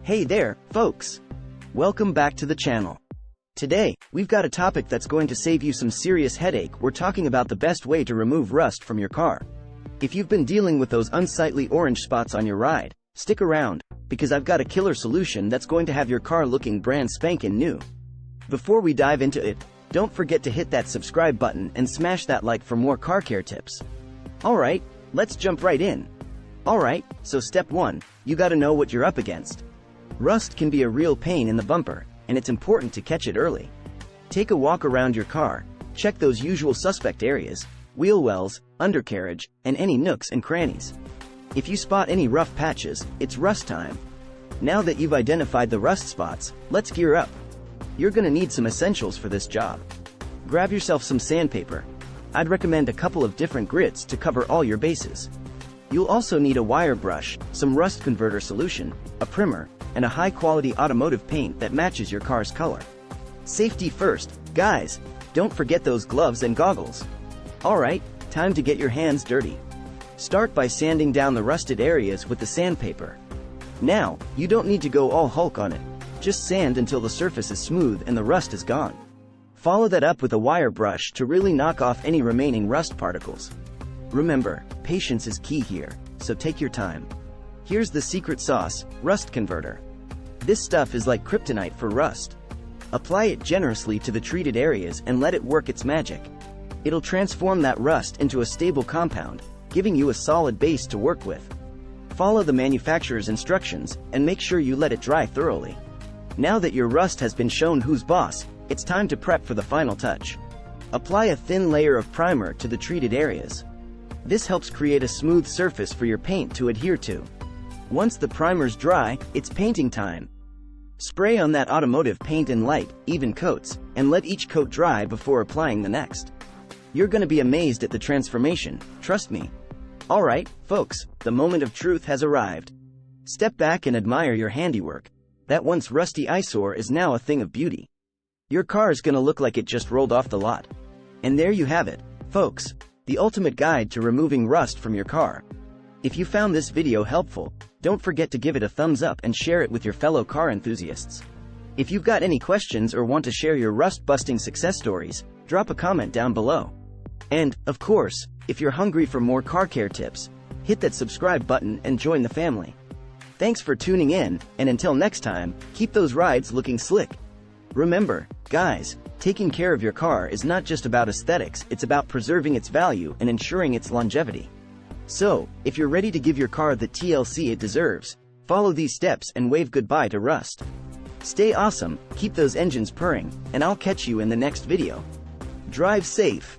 Hey there, folks! Welcome back to the channel. Today, we've got a topic that's going to save you some serious headache. We're talking about the best way to remove rust from your car. If you've been dealing with those unsightly orange spots on your ride, stick around, because I've got a killer solution that's going to have your car looking brand spankin' new. Before we dive into it, don't forget to hit that subscribe button and smash that like for more car care tips. Alright, let's jump right in. Alright, so step 1, you gotta know what you're up against. Rust can be a real pain in the bumper, and it's important to catch it early. Take a walk around your car, check those usual suspect areas, wheel wells, undercarriage, and any nooks and crannies. If you spot any rough patches, it's rust time. Now that you've identified the rust spots, let's gear up. You're gonna need some essentials for this job. Grab yourself some sandpaper. I'd recommend a couple of different grits to cover all your bases. You'll also need a wire brush, some rust converter solution, a primer, and a high-quality automotive paint that matches your car's color. Safety first, guys! Don't forget those gloves and goggles. Alright, time to get your hands dirty. Start by sanding down the rusted areas with the sandpaper. Now, you don't need to go all Hulk on it. Just sand until the surface is smooth and the rust is gone. Follow that up with a wire brush to really knock off any remaining rust particles. Remember, patience is key here, so take your time. Here's the secret sauce, rust converter. This stuff is like kryptonite for rust. Apply it generously to the treated areas and let it work its magic. It'll transform that rust into a stable compound, giving you a solid base to work with. Follow the manufacturer's instructions, and make sure you let it dry thoroughly. Now that your rust has been shown who's boss, it's time to prep for the final touch. Apply a thin layer of primer to the treated areas. This helps create a smooth surface for your paint to adhere to. Once the primer's dry, it's painting time. Spray on that automotive paint in light, even coats, and let each coat dry before applying the next. You're gonna be amazed at the transformation, trust me. Alright, folks, the moment of truth has arrived. Step back and admire your handiwork. That once rusty eyesore is now a thing of beauty. Your car's gonna look like it just rolled off the lot. And there you have it, folks. The ultimate guide to removing rust from your car. If you found this video helpful, don't forget to give it a thumbs up and share it with your fellow car enthusiasts. If you've got any questions or want to share your rust-busting success stories, drop a comment down below. And, of course, if you're hungry for more car care tips, hit that subscribe button and join the family. Thanks for tuning in, and until next time, keep those rides looking slick. Remember, guys, taking care of your car is not just about aesthetics, it's about preserving its value and ensuring its longevity. So, if you're ready to give your car the TLC it deserves, follow these steps and wave goodbye to rust. Stay awesome, keep those engines purring, and I'll catch you in the next video. Drive safe.